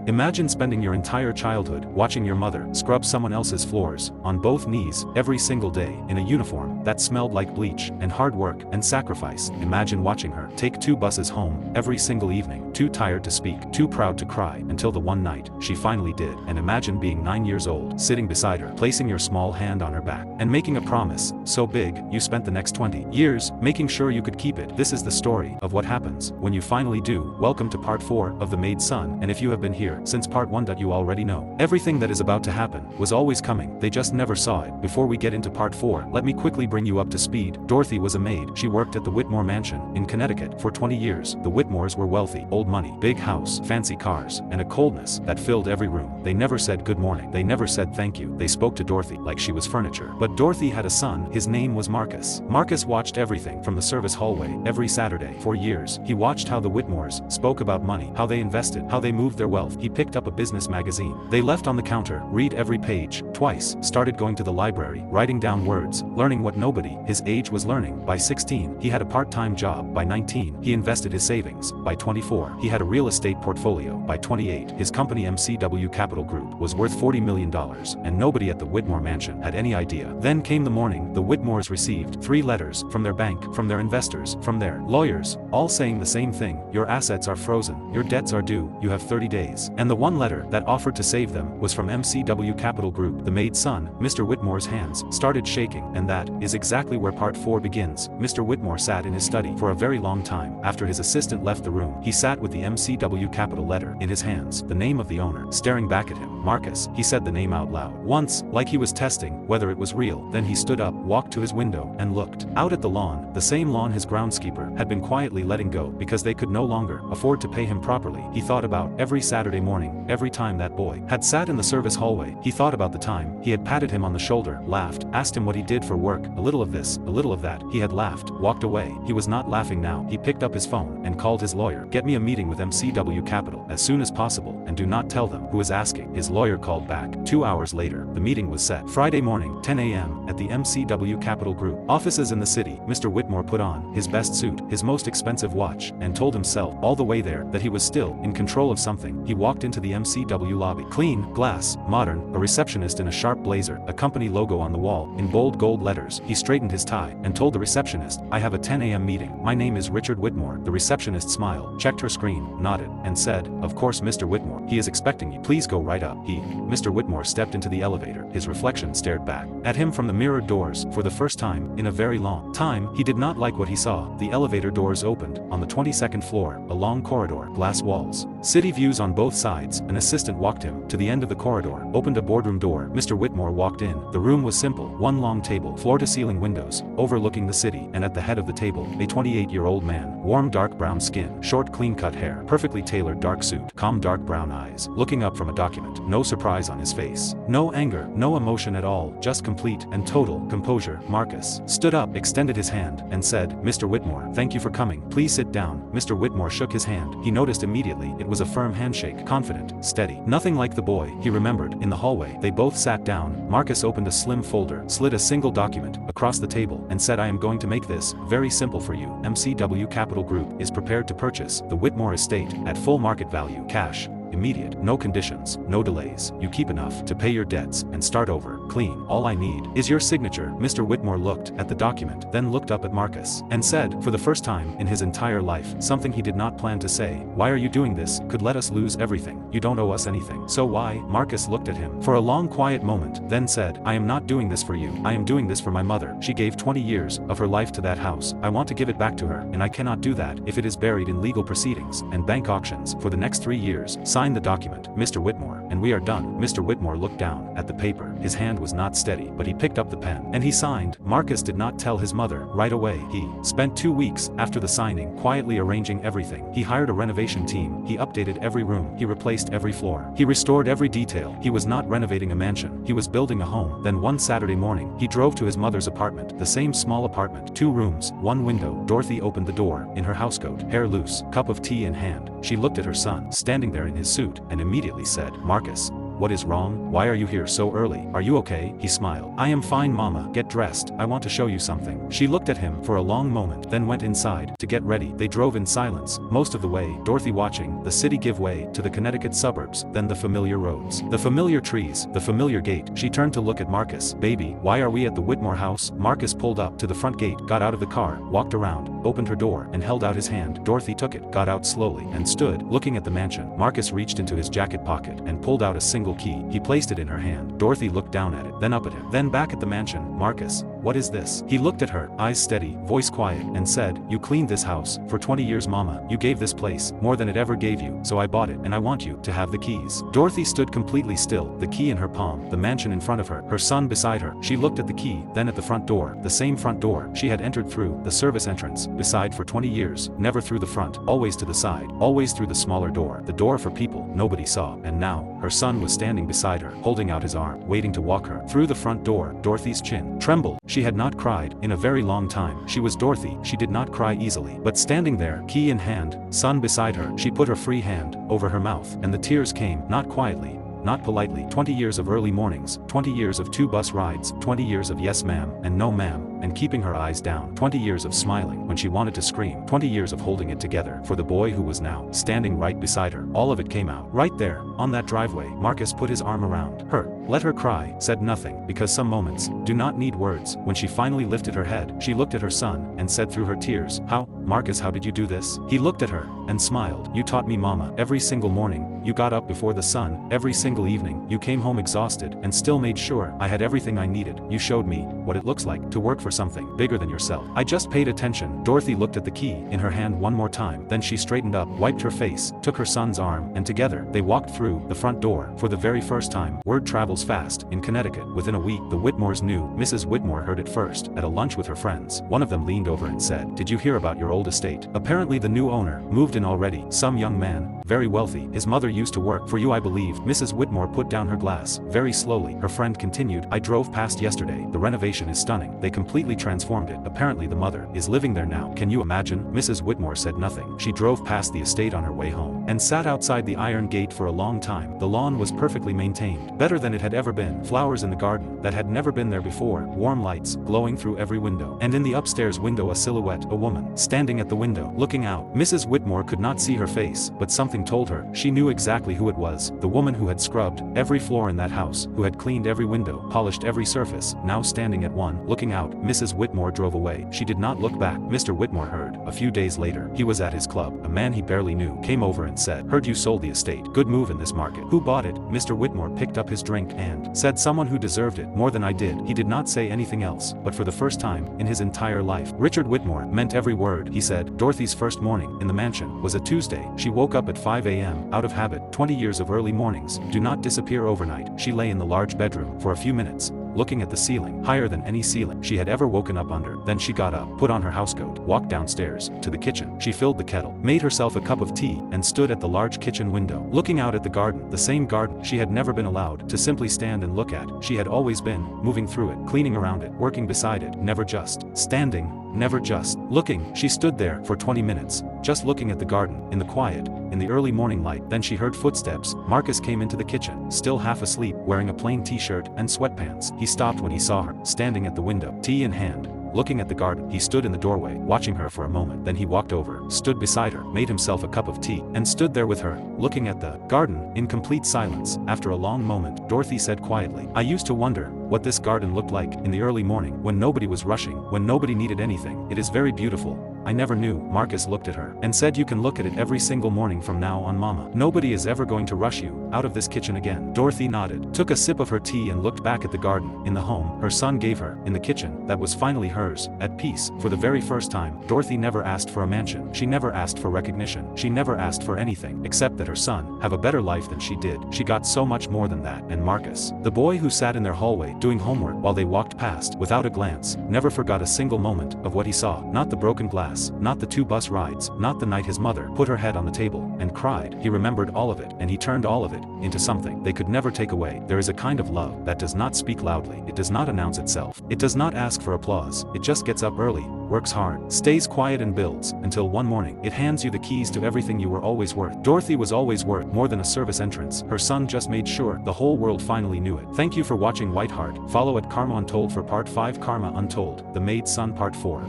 Imagine spending your entire childhood watching your mother scrub someone else's floors, on both knees, every single day, in a uniform that smelled like bleach, and hard work, and sacrifice. Imagine watching her take 2 buses home, every single evening, too tired to speak, too proud to cry, until the one night, she finally did. And imagine being 9 years old, sitting beside her, placing your small hand on her back, and making a promise, so big, you spent the next 20 years, making sure you could keep it. This is the story of what happens when you finally do. Welcome to part 4 of The Maid's Son, and if you have been here since part 1, you already know everything that is about to happen was always coming, they just never saw it. Before we get into part 4, let me quickly bring you up to speed. Dorothy was a maid. She worked at the Whitmore Mansion in Connecticut for 20 years. The Whitmores were wealthy, old money, big house, fancy cars, and a coldness that filled every room. They never said good morning. They never said thank you. They spoke to Dorothy like she was furniture. But Dorothy had a son. His name was Marcus. Marcus watched everything from the service hallway every Saturday for years. He watched how the Whitmores spoke about money, how they invested, how they moved their wealth. He picked up a business magazine they left on the counter, read every page, twice, started going to the library, writing down words, learning what nobody his age was learning. By 16, he had a part-time job. By 19, he invested his savings. By 24, he had a real estate portfolio. By 28, his company MCW Capital Group was worth $40 million, and nobody at the Whitmore Mansion had any idea. Then came the morning. The Whitmores received 3 letters from their bank, from their investors, from their lawyers, all saying the same thing: your assets are frozen, your debts are due, you have 30 days. And the one letter that offered to save them was from MCW Capital Group. The maid's son, Mr. Whitmore's hands started shaking, and that is exactly where part 4 begins. Mr. Whitmore sat in his study for a very long time. After his assistant left the room, he sat with the MCW Capital letter in his hands, the name of the owner, staring back at him. Marcus, he said the name out loud. Once, like he was testing whether it was real. Then he stood up, walked to his window, and looked out at the lawn, the same lawn his groundskeeper had been quietly letting go because they could no longer afford to pay him properly. He thought about every Saturday morning, every time that boy had sat in the service hallway. He thought about the time he had patted him on the shoulder, laughed, asked him what he did for work, a little of this, a little of that. He had laughed, walked away. He was not laughing now. He picked up his phone and called his lawyer. Get me a meeting with MCW Capital as soon as possible, and do not tell them who is asking. His lawyer called back. 2 hours later, the meeting was set. Friday morning, 10 a.m., at the MCW Capital Group offices in the city. Mr. Whitmore put on his best suit, his most expensive watch, and told himself all the way there that he was still in control of something. He walked into the MCW lobby. Clean, glass, modern, a receptionist in a sharp blazer, a company logo on the wall, in bold gold letters. He straightened his tie, and told the receptionist, I have a 10 a.m. meeting. My name is Richard Whitmore. The receptionist smiled, checked her screen, nodded, and said, of course Mr. Whitmore. He is expecting you. Please go right up. Mr. Whitmore stepped into the elevator. His reflection stared back at him from the mirrored doors. For the first time in a very long time, he did not like what he saw. The elevator doors opened. On the 22nd floor, a long corridor, glass walls, city views on both sides. An assistant walked him to the end of the corridor, opened a boardroom door. Mr. Whitmore walked in. The room was simple. One long table, floor-to-ceiling windows, overlooking the city, and at the head of the table, a 28-year-old man, warm dark brown skin, short clean-cut hair, perfectly tailored dark suit, calm dark brown eyes, looking up from a document. No surprise on his face. No anger, no emotion at all, just complete and total composure. Marcus stood up, extended his hand, and said, Mr. Whitmore, thank you for coming. Please sit down. Mr. Whitmore shook his hand. He noticed immediately it was a firm handshake, confident, steady. Nothing like the boy he remembered in the hallway. They both sat down. Marcus opened a slim folder, slid a single document across the table, and said, I am going to make this very simple for you. MCW Capital Group is prepared to purchase the Whitmore estate at full market value, cash, immediate, no conditions, no delays. You keep enough to pay your debts and start over, clean. All I need is your signature. Mr. Whitmore looked at the document, then looked up at Marcus, and said, for the first time in his entire life, something he did not plan to say, why are you doing this? Could let us lose everything. You don't owe us anything. So why? Marcus looked at him for a long quiet moment, then said, I am not doing this for you. I am doing this for my mother. She gave 20 years of her life to that house. I want to give it back to her, and I cannot do that if it is buried in legal proceedings and bank auctions for the next 3 years. Sign the document, Mr. Whitmore, and we are done. Mr. Whitmore looked down at the paper. His hand was not steady, but he picked up the pen, and he signed. Marcus did not tell his mother right away. He spent 2 weeks after the signing quietly arranging everything. He hired a renovation team. He updated every room. He replaced every floor. He restored every detail. He was not renovating a mansion. He was building a home. Then one Saturday morning, he drove to his mother's apartment, the same small apartment, 2 rooms, 1 window. Dorothy opened the door, in her housecoat, hair loose, cup of tea in hand. She looked at her son, standing there in his suit, and immediately said, Marcus, What is wrong? Why are you here so early? Are you okay? He smiled. I am fine, Mama. Get dressed. I want to show you something. She looked at him for a long moment, then went inside to get ready. They drove in silence, most of the way, Dorothy watching the city give way to the Connecticut suburbs, then the familiar roads, the familiar trees, the familiar gate. She turned to look at Marcus. Baby, why are we at the Whitmore house? Marcus pulled up to the front gate, got out of the car, walked around, opened her door, and held out his hand. Dorothy took it, got out slowly, and stood, looking at the mansion. Marcus reached into his jacket pocket and pulled out a single key. He placed it in her hand. Dorothy looked down at it, then up at him, then back at the mansion. Marcus, what is this? He looked at her, eyes steady, voice quiet, and said, you cleaned this house for 20 years, Mama. You gave this place more than it ever gave you, so I bought it, and I want you to have the keys. Dorothy stood completely still, the key in her palm, the mansion in front of her son beside her. She looked at the key, then at the front door, the same front door she had entered through, the service entrance, beside for 20 years, never through the front, always to the side, always through the smaller door, the door for people nobody saw, and now, her son was standing beside her, holding out his arm, waiting to walk her through the front door. Dorothy's chin trembled. She had not cried in a very long time. She was Dorothy, she did not cry easily, but standing there, key in hand, son beside her, she put her free hand over her mouth, and the tears came, not quietly, not politely. 20 years of early mornings, 20 years of 2 bus rides, 20 years of yes ma'am, and no ma'am, and keeping her eyes down, 20 years of smiling when she wanted to scream, 20 years of holding it together for the boy who was now standing right beside her. All of it came out, right there, on that driveway. Marcus put his arm around her, let her cry, said nothing, because some moments do not need words. When she finally lifted her head, she looked at her son, and said through her tears, how, Marcus, how did you do this? He looked at her, and smiled. You taught me, Mama. Every single morning, you got up before the sun, every single evening, you came home exhausted, and still made sure I had everything I needed. You showed me what it looks like to work for something bigger than yourself. I just paid attention. Dorothy looked at the key in her hand one more time, then she straightened up, wiped her face, took her son's arm, and together, they walked through the front door. For the very first time, word travels fast. In Connecticut, within a week, the Whitmores knew. Mrs. Whitmore heard it first, at a lunch with her friends. One of them leaned over and said, did you hear about your old estate? Apparently the new owner moved in already, some young man, very wealthy. His mother used to work for you, I believe. Mrs. Whitmore put down her glass. Very slowly, her friend continued, I drove past yesterday. The renovation is stunning. They completely transformed it. Apparently the mother is living there now. Can you imagine? Mrs. Whitmore said nothing. She drove past the estate on her way home, and sat outside the iron gate for a long time. The lawn was perfectly maintained, better than it had ever been. Flowers in the garden that had never been there before, warm lights glowing through every window, and in the upstairs window a silhouette, a woman, standing at the window, looking out. Mrs. Whitmore could not see her face, but something told her she knew exactly who it was. The woman who had scrubbed every floor in that house, who had cleaned every window, polished every surface, now standing at one, looking out. Mrs. Whitmore drove away. She did not look back. Mr. Whitmore heard, a few days later, he was at his club. A man he barely knew came over and said, heard you sold the estate. Good move in this market. Who bought it? Mr. Whitmore picked up his drink and said, someone who deserved it more than I did. He did not say anything else, but for the first time in his entire life, Richard Whitmore meant every word he said. Dorothy's first morning in the mansion was a Tuesday. She woke up at 5 a.m. out of habit. 20 years of early mornings do not disappear overnight. She lay in the large bedroom for a few minutes, looking at the ceiling, higher than any ceiling she had ever woken up under. Then she got up, put on her housecoat, walked downstairs to the kitchen. She filled the kettle, made herself a cup of tea, and stood at the large kitchen window, looking out at the garden, the same garden she had never been allowed to simply stand and look at. She had always been moving through it, cleaning around it, working beside it, never just standing, never just looking. She stood there for 20 minutes, just looking at the garden, in the quiet, in the early morning light. Then she heard footsteps. Marcus came into the kitchen, still half asleep, wearing a plain t-shirt and sweatpants. He stopped when he saw her, standing at the window, tea in hand, looking at the garden. He stood in the doorway, watching her for a moment. Then he walked over, stood beside her, made himself a cup of tea, and stood there with her, looking at the garden, in complete silence. After a long moment, Dorothy said quietly, I used to wonder what this garden looked like in the early morning, when nobody was rushing, when nobody needed anything. It is very beautiful. I never knew. Marcus looked at her, and said, you can look at it every single morning from now on, Mama. Nobody is ever going to rush you out of this kitchen again. Dorothy nodded, took a sip of her tea, and looked back at the garden, in the home her son gave her, in the kitchen that was finally hers, at peace. For the very first time, Dorothy never asked for a mansion. She never asked for recognition. She never asked for anything, except that her son have a better life than she did. She got so much more than that. And Marcus, the boy who sat in their hallway, doing homework while they walked past, without a glance, never forgot a single moment of what he saw. Not the broken glass, class, not the 2 bus rides, not the night his mother put her head on the table and cried. He remembered all of it, and he turned all of it into something they could never take away. There is a kind of love that does not speak loudly. It does not announce itself. It does not ask for applause. It just gets up early, works hard, stays quiet and builds, until one morning, it hands you the keys to everything you were always worth. Dorothy was always worth more than a service entrance. Her son just made sure the whole world finally knew it. Thank you for watching White Heart. Follow at Karma Untold for Part 5, Karma Untold, The Maid's Son Part 4.